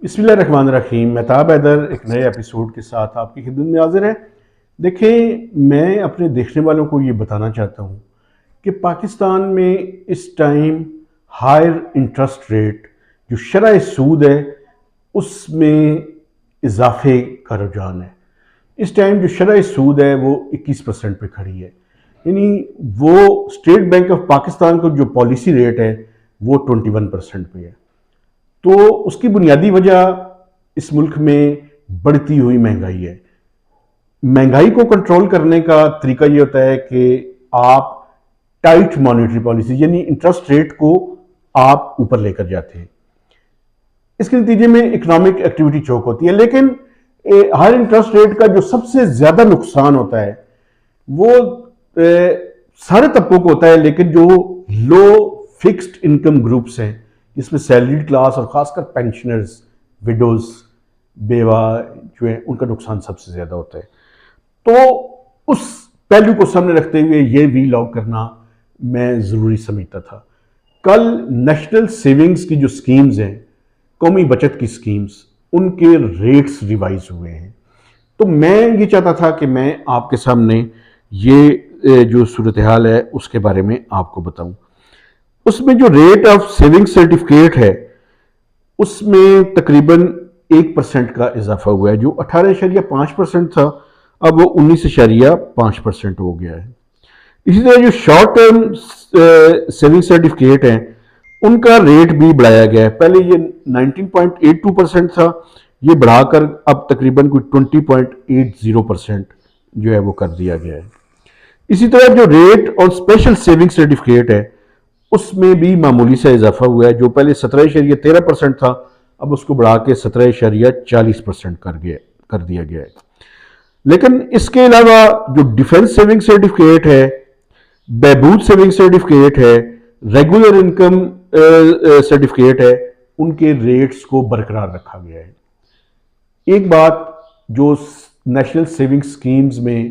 بسم اللہ الرحمن الرحیم۔ مہتاب حیدر ایک نئے ایپیسوڈ کے ساتھ آپ کی خدمت میں حاضر ہے۔ دیکھیں، میں اپنے دیکھنے والوں کو یہ بتانا چاہتا ہوں کہ پاکستان میں اس ٹائم ہائر انٹرسٹ ریٹ جو شرح سود ہے اس میں اضافے کا رجحان ہے۔ اس ٹائم جو شرح سود ہے وہ 21% پہ کھڑی ہے، یعنی وہ اسٹیٹ بینک آف پاکستان کو جو پالیسی ریٹ ہے وہ 21% پہ ہے۔ تو اس کی بنیادی وجہ اس ملک میں بڑھتی ہوئی مہنگائی ہے۔ مہنگائی کو کنٹرول کرنے کا طریقہ یہ ہوتا ہے کہ آپ ٹائٹ مانیٹری پالیسی یعنی انٹرسٹ ریٹ کو آپ اوپر لے کر جاتے ہیں۔ اس کے نتیجے میں اکنامک ایکٹیویٹی چوک ہوتی ہے، لیکن ہائر انٹرسٹ ریٹ کا جو سب سے زیادہ نقصان ہوتا ہے وہ سارے طبقوں کو ہوتا ہے، لیکن جو لو فکسڈ انکم گروپس ہیں جس میں سیلریڈ کلاس اور خاص کر پینشنرز، وڈوز، بیوہ جو ہیں، ان کا نقصان سب سے زیادہ ہوتا ہے۔ تو اس پہلو کو سامنے رکھتے ہوئے یہ وی لاگ کرنا میں ضروری سمجھتا تھا۔ کل نیشنل سیونگز کی جو سکیمز ہیں، قومی بچت کی سکیمز، ان کے ریٹس ریوائز ہوئے ہیں۔ تو میں یہ چاہتا تھا کہ میں آپ کے سامنے یہ جو صورتحال ہے اس کے بارے میں آپ کو بتاؤں۔ اس میں جو ریٹ آف سیونگ سرٹیفکیٹ ہے اس میں تقریباً 1% کا اضافہ ہوا ہے، جو 18.5% تھا اب وہ 19.5% ہو گیا ہے۔ اسی طرح جو شارٹ ٹرم سیونگ سرٹیفکیٹ ہیں ان کا ریٹ بھی بڑھایا گیا ہے۔ پہلے یہ 19.82% تھا، یہ بڑھا کر اب تقریباً کوئی 20.80% جو ہے وہ کر دیا گیا ہے۔ اسی طرح جو ریٹ اور اسپیشل سیونگ سرٹیفکیٹ ہے اس میں بھی معمولی سا اضافہ ہوا ہے، جو پہلے 17.13% تھا اب اس کو بڑھا کے 17.40% کر دیا گیا ہے۔ لیکن اس کے علاوہ جو ڈیفنس سیونگ سرٹیفکیٹ ہے، بہبود سیونگ سرٹیفکیٹ ہے، ریگولر انکم سرٹیفکیٹ ہے، ان کے ریٹس کو برقرار رکھا گیا ہے۔ ایک بات جو نیشنل سیونگ سکیمز میں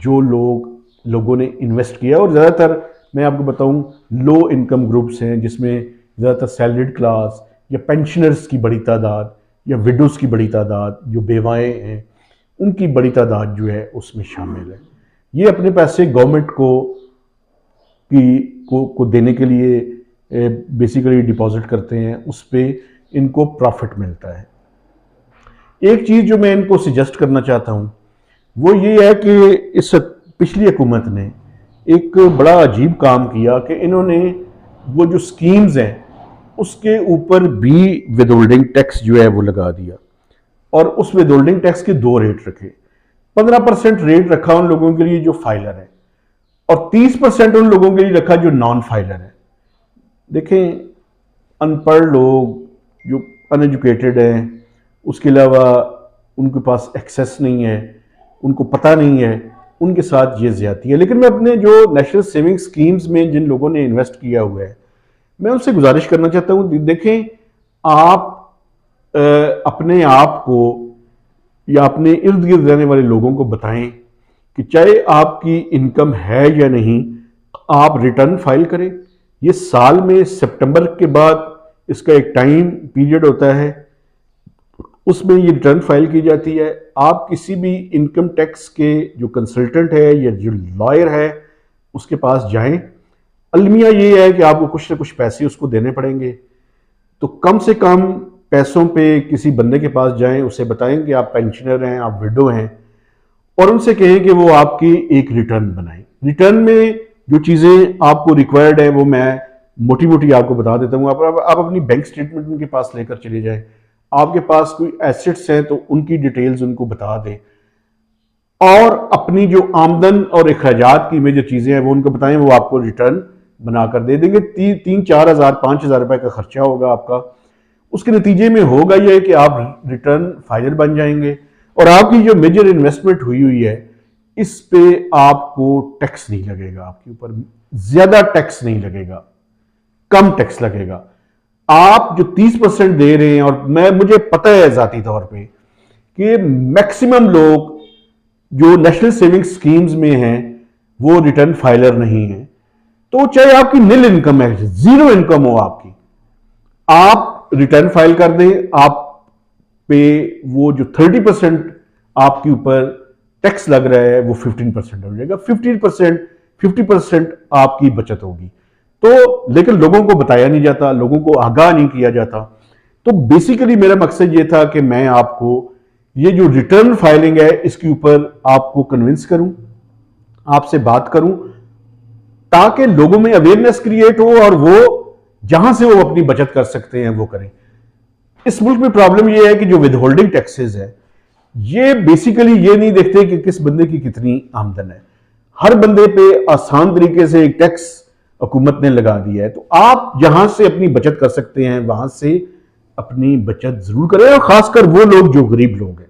جو لوگوں نے انویسٹ کیا، اور زیادہ تر میں آپ کو بتاؤں لو انکم گروپس ہیں جس میں زیادہ تر سیلریڈ کلاس یا پینشنرز کی بڑی تعداد یا وڈوز کی بڑی تعداد، جو بیوائیں ہیں ان کی بڑی تعداد جو ہے اس میں شامل ہے۔ یہ اپنے پیسے گورنمنٹ کو دینے کے لیے بیسیکلی ڈپازٹ کرتے ہیں، اس پہ ان کو پروفٹ ملتا ہے۔ ایک چیز جو میں ان کو سجیسٹ کرنا چاہتا ہوں وہ یہ ہے کہ اس پچھلی حکومت نے ایک بڑا عجیب کام کیا کہ انہوں نے وہ جو سکیمز ہیں اس کے اوپر بھی ود ہولڈنگ ٹیکس جو ہے وہ لگا دیا، اور اس ود ہولڈنگ ٹیکس کے 2 ریٹ رکھے۔ 15% ریٹ رکھا ان لوگوں کے لیے جو فائلر ہیں، اور 30% ان لوگوں کے لیے رکھا جو نان فائلر ہیں۔ دیکھیں، ان پڑھ لوگ جو ان ایجوکیٹڈ ہیں، اس کے علاوہ ان کے پاس ایکسیس نہیں ہے، ان کو پتہ نہیں ہے، ان کے ساتھ یہ زیادتی ہے۔ لیکن میں اپنے جو نیشنل سیونگ سکیمز میں جن لوگوں نے انویسٹ کیا ہوا ہے میں ان سے گزارش کرنا چاہتا ہوں، دیکھیں آپ اپنے آپ کو یا اپنے ارد گرد رہنے والے لوگوں کو بتائیں کہ چاہے آپ کی انکم ہے یا نہیں، آپ ریٹرن فائل کریں۔ یہ سال میں سپٹمبر کے بعد اس کا ایک ٹائم پیریڈ ہوتا ہے، اس میں یہ ریٹرن فائل کی جاتی ہے۔ آپ کسی بھی انکم ٹیکس کے جو کنسلٹنٹ ہے یا جو لائر ہے اس کے پاس جائیں۔ المیہ یہ ہے کہ آپ کو کچھ نہ کچھ پیسے اس کو دینے پڑیں گے، تو کم سے کم پیسوں پہ کسی بندے کے پاس جائیں، اسے بتائیں کہ آپ پینشنر ہیں، آپ وڈو ہیں، اور ان سے کہیں کہ وہ آپ کی ایک ریٹرن بنائیں۔ ریٹرن میں جو چیزیں آپ کو ریکوائرڈ ہیں وہ میں موٹی موٹی آپ کو بتا دیتا ہوں۔ آپ اپنی بینک سٹیٹمنٹ ان کے پاس لے کر چلے جائیں، آپ کے پاس کوئی ایسٹس ہیں تو ان کی ڈیٹیلز ان کو بتا دیں، اور اپنی جو آمدن اور اخراجات کی میں جو چیزیں ہیں وہ ان کو بتائیں، وہ آپ کو ریٹرن بنا کر دے دیں گے۔ 3-4 ہزار 5 ہزار روپے کا خرچہ ہوگا آپ کا، اس کے نتیجے میں ہوگا یہ کہ آپ ریٹرن فائلر بن جائیں گے، اور آپ کی جو میجر انویسٹمنٹ ہوئی ہے اس پہ آپ کو ٹیکس نہیں لگے گا، آپ کے اوپر زیادہ ٹیکس نہیں لگے گا، کم ٹیکس لگے گا۔ آپ جو 30% دے رہے ہیں، اور مجھے پتہ ہے ذاتی طور پہ کہ میکسیمم لوگ جو نیشنل سیونگ سکیمز میں ہیں وہ ریٹرن فائلر نہیں ہیں، تو چاہے آپ کی نل انکم ہے، 0 انکم ہو آپ کی، آپ ریٹرن فائل کر دیں، آپ پہ وہ جو 30% آپ کے اوپر ٹیکس لگ رہا ہے وہ 15% ہو جائے گا. 50% آپ کی بچت ہوگی. تو لیکن لوگوں کو بتایا نہیں جاتا, لوگوں کو آگاہ نہیں کیا جاتا. تو بیسیکلی میرا مقصد یہ تھا کہ میں آپ کو یہ جو ریٹرن فائلنگ ہے اس کے اوپر آپ کو کنونس کروں, آپ سے بات کروں, تاکہ لوگوں میں اویئرنیس کریٹ ہو اور وہ جہاں سے وہ اپنی بچت کر سکتے ہیں وہ کریں. اس ملک میں پرابلم یہ ہے کہ جو ود ہولڈنگ ٹیکسز ہے یہ بیسیکلی یہ نہیں دیکھتے کہ کس بندے کی کتنی آمدن ہے. ہر بندے پہ آسان طریقے سے ایک ٹیکس حکومت نے لگا دیا ہے. تو آپ جہاں سے اپنی بچت کر سکتے ہیں وہاں سے اپنی بچت ضرور کریں, اور خاص کر وہ لوگ جو غریب لوگ ہیں,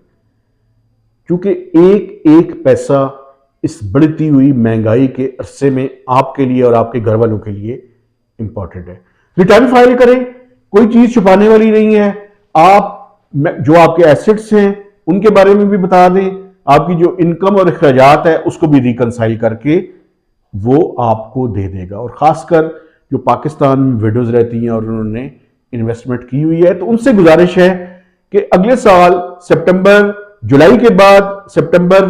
کیونکہ ایک ایک پیسہ اس بڑھتی ہوئی مہنگائی کے عرصے میں آپ کے لیے اور آپ کے گھر والوں کے لیے امپورٹنٹ ہے. ریٹرن فائل کریں, کوئی چیز چھپانے والی نہیں ہے. آپ جو آپ کے ایسٹس ہیں ان کے بارے میں بھی بتا دیں, آپ کی جو انکم اور اخراجات ہے اس کو بھی ریکنسائل کر کے وہ آپ کو دے دے گا. اور خاص کر جو پاکستان میں ویڈوز رہتی ہیں اور انہوں نے انویسٹمنٹ کی ہوئی ہے, تو ان سے گزارش ہے کہ اگلے سال جولائی کے بعد سپٹمبر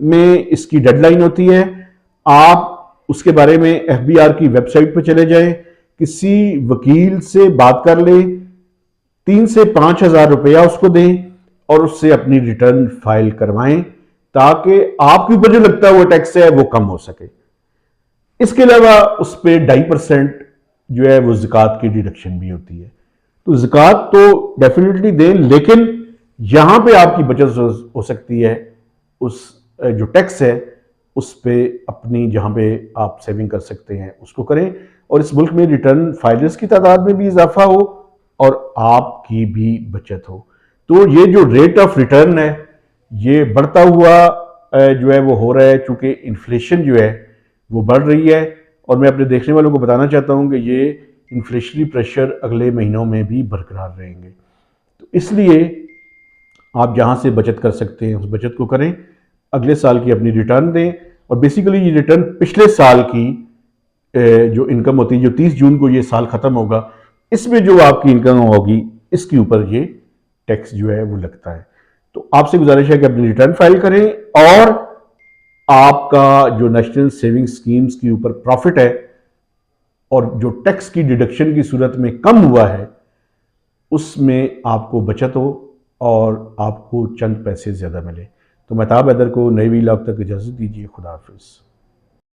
میں اس کی ڈیڈ لائن ہوتی ہے. آپ اس کے بارے میں ایف بی آر کی ویب سائٹ پہ چلے جائیں, کسی وکیل سے بات کر لیں, 3 سے 5 ہزار روپیہ اس کو دیں اور اس سے اپنی ریٹرن فائل کروائیں, تاکہ آپ کے اوپر جو لگتا ہے وہ ٹیکس ہے وہ کم ہو سکے. اس کے علاوہ اس پہ 2.5% جو ہے وہ زکوٰۃ کی ڈیڈکشن بھی ہوتی ہے. تو زکوٰۃ تو ڈیفینیٹلی دیں, لیکن یہاں پہ آپ کی بچت ہو سکتی ہے اس جو ٹیکس ہے اس پہ اپنی جہاں پہ آپ سیونگ کر سکتے ہیں اس کو کریں, اور اس ملک میں ریٹرن فائلرز کی تعداد میں بھی اضافہ ہو اور آپ کی بھی بچت ہو. تو یہ جو ریٹ آف ریٹرن ہے یہ بڑھتا ہوا جو ہے وہ ہو رہا ہے, چونکہ انفلیشن جو ہے وہ بڑھ رہی ہے, اور میں اپنے دیکھنے والوں کو بتانا چاہتا ہوں کہ یہ انفلیشنری پریشر اگلے مہینوں میں بھی برقرار رہیں گے. تو اس لیے آپ جہاں سے بچت کر سکتے ہیں اس بچت کو کریں, اگلے سال کی اپنی ریٹرن دیں, اور بیسیکلی یہ ریٹرن پچھلے سال کی جو انکم ہوتی ہے, جو 30 جون کو یہ سال ختم ہوگا, اس میں جو آپ کی انکم ہوگی اس کے اوپر یہ ٹیکس جو ہے وہ لگتا ہے. تو آپ سے گزارش ہے کہ اپنی ریٹرن فائل کریں, اور آپ کا جو نیشنل سیونگ سکیمز کے اوپر پروفٹ ہے اور جو ٹیکس کی ڈیڈکشن کی صورت میں کم ہوا ہے اس میں آپ کو بچت ہو اور آپ کو چند پیسے زیادہ ملے. تو مہتاب حیدر کو نئی وی لاگ تک اجازت دیجیے. خدا حافظ.